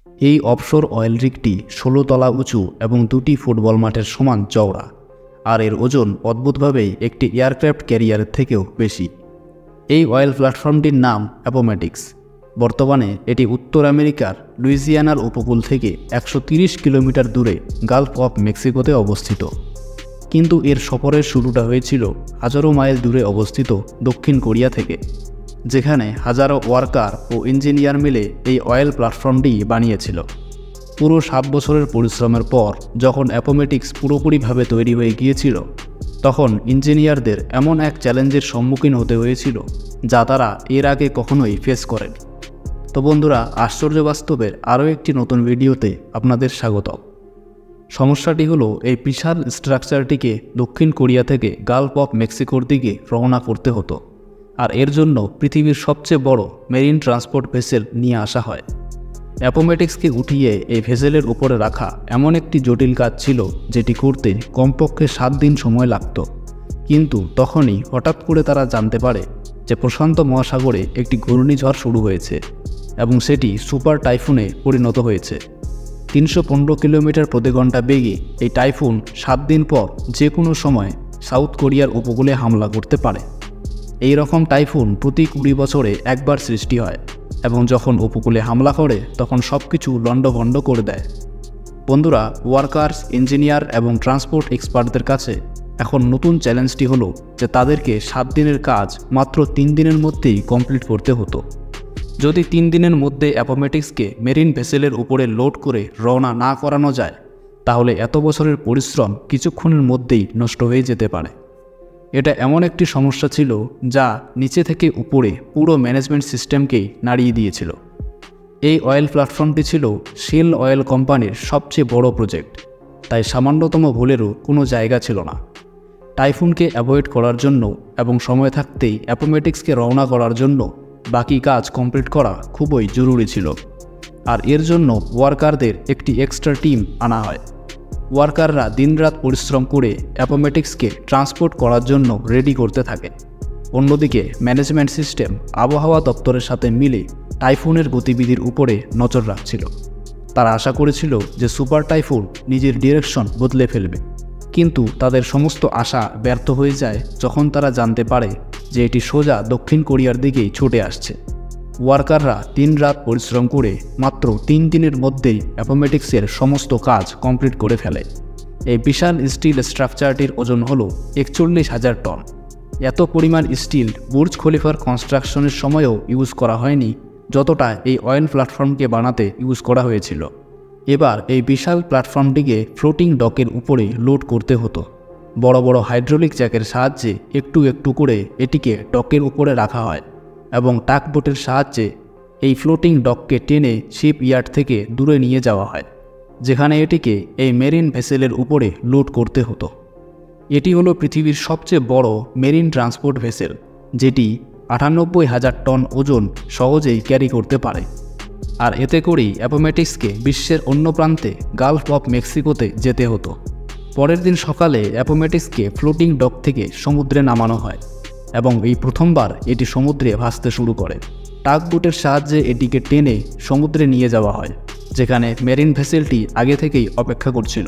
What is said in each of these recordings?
এই offshore oil রিগটি ১৬ তলা উঁচু এবং ২টি ফুটবল মাঠের সমান চওড়া, আর এর ওজন অদ্ভুতভাবেই একটি এয়ারক্রাফট ক্যারিয়ারের থেকেও বেশি। এই অয়েল প্ল্যাটফর্মটির নাম অ্যাপোমেটিক্স। বর্তমানে এটি উত্তর আমেরিকার লুইজিয়ানার উপকূল থেকে ১৩০ কিলোমিটার দূরে গালফ অফ মেক্সিকোতে অবস্থিত। কিন্তু এর সফরের শুরুটা হয়েছিল হাজারো মাইল দূরে অবস্থিত দক্ষিণ কোরিয়া থেকে, যেখানে হাজারো ওয়ার্কার ও ইঞ্জিনিয়ার মিলে এই অয়েল প্ল্যাটফর্মটি বানিয়েছিল। পুরো ৭ বছরের পরিশ্রমের পর যখন অ্যাপোমেটিক্স পুরোপুরিভাবে তৈরি হয়ে গিয়েছিল, তখন ইঞ্জিনিয়ারদের এমন এক চ্যালেঞ্জের সম্মুখীন হতে হয়েছিল যা তারা এর আগে কখনোই ফেস করেনি। তো বন্ধুরা, আশ্চর্য বাস্তবের আরও একটি নতুন ভিডিওতে আপনাদের স্বাগতম। সমস্যাটি হলো, এই বিশাল স্ট্রাকচারটিকে দক্ষিণ কোরিয়া থেকে গালফ অফ মেক্সিকোর দিকে রওনা করতে হতো, আর এর জন্য পৃথিবীর সবচেয়ে বড় মেরিন ট্রান্সপোর্ট ভেসেল নিয়ে আসা হয়। অ্যাপোমেটিক্সকে উঠিয়ে এই ভেসেলের উপরে রাখা এমন একটি জটিল কাজ ছিল যেটি করতে কমপক্ষে ৭ দিন সময় লাগত। কিন্তু তখনই হঠাৎ করে তারা জানতে পারে যে প্রশান্ত মহাসাগরে একটি ঘূর্ণিঝড় শুরু হয়েছে এবং সেটি সুপার টাইফুনে পরিণত হয়েছে। ৩১৫ কিলোমিটার প্রতি ঘন্টা বেগে এই টাইফুন ৭ দিন পর যে কোনো সময় সাউথ কোরিয়ার উপকূলে হামলা করতে পারে। এই রকম টাইফুন প্রতি ২০ বছরে একবার সৃষ্টি হয় এবং যখন উপকূলে হামলা করে তখন সব কিছু লণ্ডভণ্ড করে দেয়। বন্ধুরা, ওয়ার্কার্স, ইঞ্জিনিয়ার এবং ট্রান্সপোর্ট এক্সপার্টদের কাছে এখন নতুন চ্যালেঞ্জটি হলো যে তাদেরকে ৭ দিনের কাজ মাত্র ৩ দিনের মধ্যেই কমপ্লিট করতে হতো। যদি ৩ দিনের মধ্যে অ্যাপোমেটিক্সকে মেরিন ভেসেলের উপরে লোড করে রওনা না করানো যায়, তাহলে এত বছরের পরিশ্রম কিছুক্ষণের মধ্যেই নষ্ট হয়ে যেতে পারে। এটা এমন একটি সমস্যা ছিল যা নিচে থেকে উপরে পুরো ম্যানেজমেন্ট সিস্টেমকেই নাড়িয়ে দিয়েছিল। এই অয়েল প্ল্যাটফর্মটি ছিল শেল অয়েল কোম্পানির সবচেয়ে বড় প্রজেক্ট, তাই সামান্যতম ভুলেরও কোনো জায়গা ছিল না। টাইফুনকে অ্যাভয়েড করার জন্য এবং সময় থাকতেই অ্যাপোমেটিক্সকে রওনা করার জন্য বাকি কাজ কমপ্লিট করা খুবই জরুরি ছিল, আর এর জন্য ওয়ার্কারদের একটি এক্সট্রা টিম আনা হয়। ওয়ার্কাররা দিনরাত পরিশ্রম করে অ্যাপোমেটিক্সকে ট্রান্সপোর্ট করার জন্য রেডি করতে থাকে। অন্যদিকে ম্যানেজমেন্ট সিস্টেম আবহাওয়া দপ্তরের সাথে মিলে টাইফুনের গতিবিধির উপরে নজর রাখছিল। তারা আশা করেছিল যে সুপার টাইফুন নিজের ডিরেকশন বদলে ফেলবে, কিন্তু তাদের সমস্ত আশা ব্যর্থ হয়ে যায় যখন তারা জানতে পারে যে এটি সোজা দক্ষিণ কোরিয়ার দিকেই ছুটে আসছে। ওয়ার্কাররা দিনরাত পরিশ্রম করে মাত্র ৩ দিনের মধ্যেই অ্যাপোমেটিক্সের সমস্ত কাজ কমপ্লিট করে ফেলে। এই বিশাল স্টিল স্ট্রাকচারটির ওজন হলো ৪১,০০০ টন। এত পরিমাণ স্টিল বুর্জ খলিফার কনস্ট্রাকশনের সময়ও ইউজ করা হয়নি যতটা এই অয়েল প্ল্যাটফর্মকে বানাতে ইউজ করা হয়েছিল। এবার এই বিশাল প্ল্যাটফর্মটিকে ফ্লোটিং ডকের উপরে লোড করতে হতো। বড় বড় হাইড্রোলিক জ্যাকের সাহায্যে একটু একটু করে এটিকে ডকের উপরে রাখা হয় এবং টাকবোটের সাহায্যে এই ফ্লোটিং ডককে টেনে শিপ ইয়ার্ড থেকে দূরে নিয়ে যাওয়া হয়, যেখানে এটিকে এই মেরিন ভেসেলের উপরে লোড করতে হতো। এটি হলো পৃথিবীর সবচেয়ে বড় মেরিন ট্রান্সপোর্ট ভেসেল, যেটি ৯৮,০০০ টন ওজন সহজেই ক্যারি করতে পারে। আর এতে করেই অ্যাপোমেটিক্সকে বিশ্বের অন্য প্রান্তে গালফ অফ মেক্সিকোতে যেতে হতো। পরের দিন সকালে অ্যাপোমেটিক্সকে ফ্লোটিং ডক থেকে সমুদ্রে নামানো হয় এবং এই প্রথমবার এটি সমুদ্রে ভাসতে শুরু করে। টাগবোটের সাহায্যে এটিকে টেনে সমুদ্রে নিয়ে যাওয়া হয়, যেখানে মেরিন ভেসেলটি আগে থেকেই অপেক্ষা করছিল।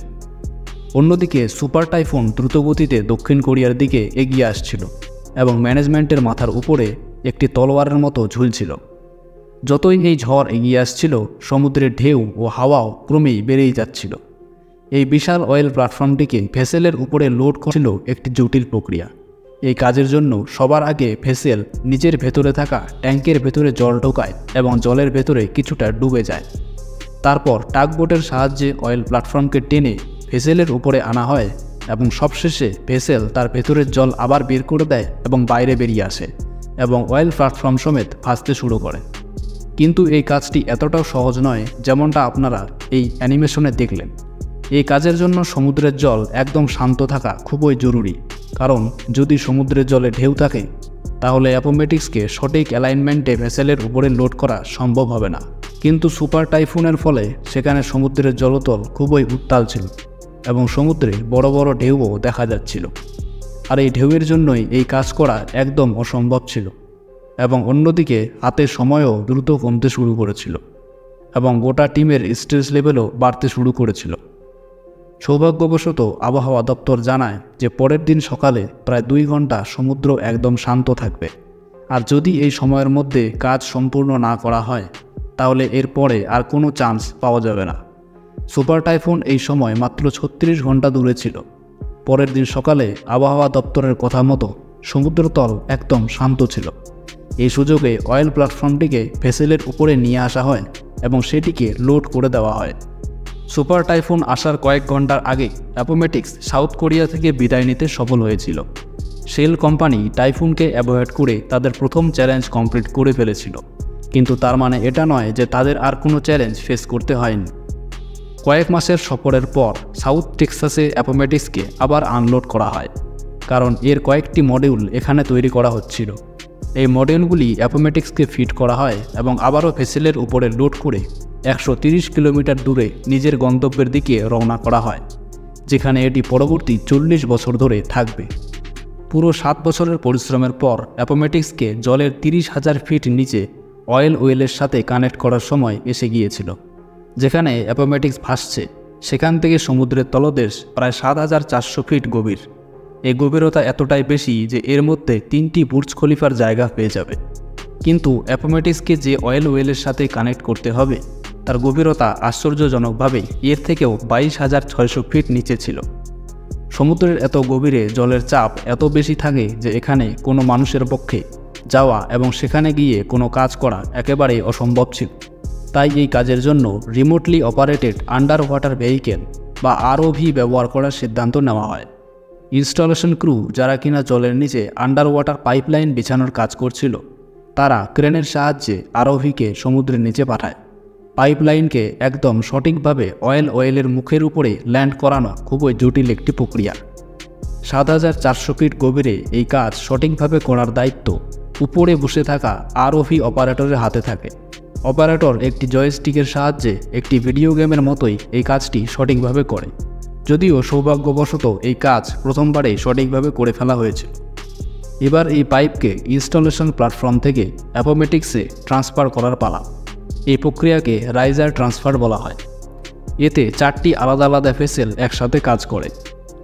অন্যদিকে সুপার টাইফুন দ্রুতগতিতে দক্ষিণ কোরিয়ার দিকে এগিয়ে আসছিল এবং ম্যানেজমেন্টের মাথার উপরে একটি তলোয়ারের মতো ঝুলছিল। যতই এই ঝড় এগিয়ে আসছিল, সমুদ্রের ঢেউ ও হাওয়াও ক্রমেই বেড়েই যাচ্ছিল। এই বিশাল অয়েল প্ল্যাটফর্মটিকে ভেসেলের উপরে লোড ছিল একটি জটিল প্রক্রিয়া। এই কাজের জন্য সবার আগে ভেসেল নিজের ভেতরে থাকা ট্যাঙ্কের ভেতরে জল ঢোকায় এবং জলের ভেতরে কিছুটা ডুবে যায়। তারপর টাগবোটের সাহায্যে অয়েল প্ল্যাটফর্মকে টেনে ভেসেলের উপরে আনা হয় এবং সবশেষে ভেসেল তার ভেতরের জল আবার বের করে দেয় এবং বাইরে বেরিয়ে আসে এবং অয়েল প্ল্যাটফর্ম সমেত ভাসতে শুরু করে। কিন্তু এই কাজটি এতটাও সহজ নয় যেমনটা আপনারা এই অ্যানিমেশনে দেখলেন। এই কাজের জন্য সমুদ্রের জল একদম শান্ত থাকা খুবই জরুরি, কারণ যদি সমুদ্রের জলে ঢেউ থাকে তাহলে অ্যাপোমেটিক্সকে সঠিক অ্যালাইনমেন্টে ভেসেলের উপরে লোড করা সম্ভব হবে না। কিন্তু সুপার টাইফুনের ফলে সেখানে সমুদ্রের জলতল খুবই উত্তাল ছিল এবং সমুদ্রে বড় বড় ঢেউও দেখা যাচ্ছিল, আর এই ঢেউয়ের জন্যই এই কাজ করা একদম অসম্ভব ছিল। এবং অন্যদিকে হাতের সময়ও দ্রুত কমতে শুরু করেছিল। এবং গোটা টিমের স্ট্রেস লেভেলও বাড়তে শুরু করেছিল। সৌভাগ্যবশত আবহাওয়া দপ্তর জানায় যে পরের দিন সকালে প্রায় 2 ঘন্টা সমুদ্র একদম শান্ত থাকবে, আর যদি এই সময়ের মধ্যে কাজ সম্পূর্ণ না করা হয় তাহলে এর পরে আর কোনো চান্স পাওয়া যাবে না। সুপার টাইফুন এই সময় মাত্র 36 ঘন্টা দূরে ছিল। পরের দিন সকালে আবহাওয়া দপ্তরের কথা মতো সমুদ্রতল একদম শান্ত ছিল। এই সুযোগে অয়েল প্ল্যাটফর্মটিকে ভেসেলের উপরে নিয়ে আসা হয় এবং সেটিকে লোড করে দেওয়া হয়। সুপার টাইফুন আসার কয়েক ঘন্টার আগে অ্যাপোমেটিক্স সাউথ কোরিয়া থেকে বিদায় নিতে সফল হয়েছিল। শেল কোম্পানি টাইফুনকে অ্যাভয়েড করে তাদের প্রথম চ্যালেঞ্জ কমপ্লিট করে ফেলেছিল, কিন্তু তার মানে এটা নয় যে তাদের আর কোনো চ্যালেঞ্জ ফেস করতে হয়নি। কয়েক মাসের সফরের পর সাউথ টেক্সাসে অ্যাপোমেটিক্সকে আবার আনলোড করা হয়, কারণ এর কয়েকটি মডিউল এখানে তৈরি করা হচ্ছিল। এই মডিউলগুলি অ্যাপোমেটিক্সকে ফিট করা হয় এবং আবারও ভেসেলের উপরে লোড করে 130 কিলোমিটার দূরে নিজের গন্তব্যের দিকে রওনা করা হয়, যেখানে এটি পরবর্তী 40 বছর ধরে থাকবে। পুরো 7 বছরের পরিশ্রমের পর অ্যাপোমেটিক্সকে জলের 30,000 ফিট নিচে অয়েল ওয়েলের সাথে কানেক্ট করার সময় এসে গিয়েছিল। যেখানে অ্যাপোমেটিক্স ভাসছে সেখান থেকে সমুদ্রের তলদেশ প্রায় 7,400 ফিট গভীর। এই গভীরতা এতটাই বেশি যে এর মধ্যে 3টি বুর্জ খলিফার জায়গা পেয়ে যাবে। কিন্তু অ্যাপোমেটিক্সকে যে অয়েল ওয়েলের সাথে কানেক্ট করতে হবে তার গভীরতা আশ্চর্যজনকভাবে এর থেকেও 22,600 ফিট নিচে ছিল। সমুদ্রের এত গভীরে জলের চাপ এত বেশি থাকে যে এখানে কোনো মানুষের পক্ষে যাওয়া এবং সেখানে গিয়ে কোনো কাজ করা একেবারেই অসম্ভব ছিল। তাই এই কাজের জন্য remotely operated under water vehicle বা আরওভি ব্যবহার করার সিদ্ধান্ত নেওয়া হয়। ইনস্টলেশন ক্রু যারা কিনা জলের নিচে আন্ডার ওয়াটার পাইপলাইন বিছানোর কাজ করছিল, তারা ক্রেনের সাহায্যে আরওভিকে সমুদ্রের নিচে পাঠায়। পাইপলাইনকে একদম সঠিকভাবে ওয়েলের মুখের উপরে ল্যান্ড করানো খুবই জটিল একটি প্রক্রিয়া। 7,400 ফিট গভীরে এই কাজ সঠিকভাবে করার দায়িত্ব উপরে বসে থাকা আরওভি অপারেটরের হাতে থাকে। অপারেটর একটি জয়স্টিকের সাহায্যে একটি ভিডিও গেমের মতোই এই কাজটি সঠিকভাবে করে, যদিও সৌভাগ্যবশত এই কাজ প্রথমবারেই সঠিকভাবে করে ফেলা হয়েছিল। এবার এই পাইপকে ইনস্টলেশন প্ল্যাটফর্ম থেকে অ্যাপোমেটিক্সে ট্রান্সফার করার পালা। এই প্রক্রিয়াকে রাইজার ট্রান্সফার বলা হয়। এতে 4টি আলাদা আলাদা ভেসেল একসাথে কাজ করে।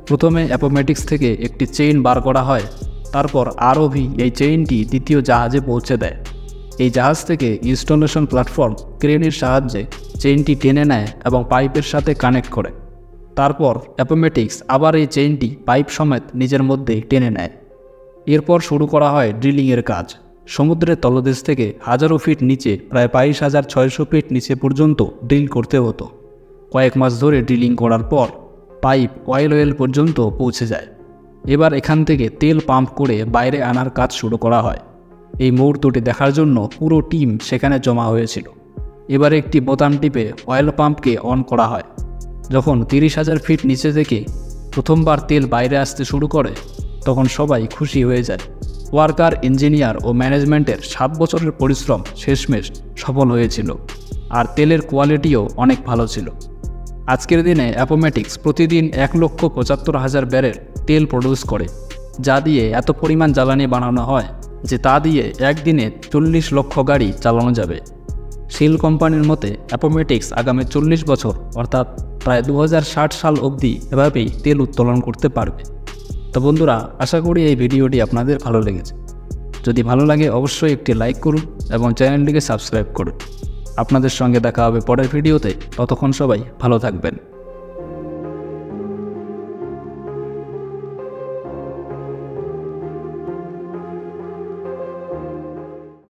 প্রথমে অ্যাপোমেটিক্স থেকে একটি চেইন বার করা হয়, তারপর আরওভি এই চেইনটি দ্বিতীয় জাহাজে পৌঁছে দেয়। এই জাহাজ থেকে ইনস্টলেশন প্ল্যাটফর্ম ক্রেনের সাহায্যে চেইনটি টেনে নেয় এবং পাইপের সাথে কানেক্ট করে। তারপর অ্যাপোমেটিক্স আবার এই চেইনটি পাইপ সমেত নিজের মধ্যে টেনে নেয়। এরপর শুরু করা হয় ড্রিলিংয়ের কাজ। সমুদ্রের তলদেশ থেকে হাজারো ফিট নিচে প্রায় 22,600 ফিট নিচে পর্যন্ত ড্রিল করতে হতো। কয়েক মাস ধরে ড্রিলিং করার পর পাইপ ওয়েল পর্যন্ত পৌঁছে যায়। এবার এখান থেকে তেল পাম্প করে বাইরে আনার কাজ শুরু করা হয়। এই মুহূর্তটি দেখার জন্য পুরো টিম সেখানে জমা হয়েছিল। এবার একটি বোতাম টিপে অয়েল পাম্পকে অন করা হয়। যখন 30,000 ফিট নিচে থেকে প্রথমবার তেল বাইরে আসতে শুরু করে তখন সবাই খুশি হয়ে যায়। ওয়ার্কার, ইঞ্জিনিয়ার ও ম্যানেজমেন্টের 7 বছরের পরিশ্রম শেষমেশ সফল হয়েছিল, আর তেলের কোয়ালিটিও অনেক ভালো ছিল। আজকের দিনে অ্যাপোমেটিক্স প্রতিদিন 1,75,000 ব্যারেল তেল প্রডিউস করে, যা দিয়ে এত পরিমাণ জ্বালানি বানানো হয় যে তা দিয়ে একদিনে 40 লক্ষ গাড়ি চালানো যাবে। শেল কোম্পানির মতে অ্যাপোমেটিক্স আগামী 40 বছর অর্থাৎ প্রায় 2060 সাল অবধি এভাবেই তেল উত্তোলন করতে পারবে। তো বন্ধুরা, আশা করি এই ভিডিওটি আপনাদের ভালো লেগেছে। যদি ভালো লাগে অবশ্যই একটি লাইক করুন এবং চ্যানেলটিকে সাবস্ক্রাইব করুন। আপনাদের সঙ্গে দেখা হবে পরের ভিডিওতে। ততক্ষণ সবাই ভালো থাকবেন।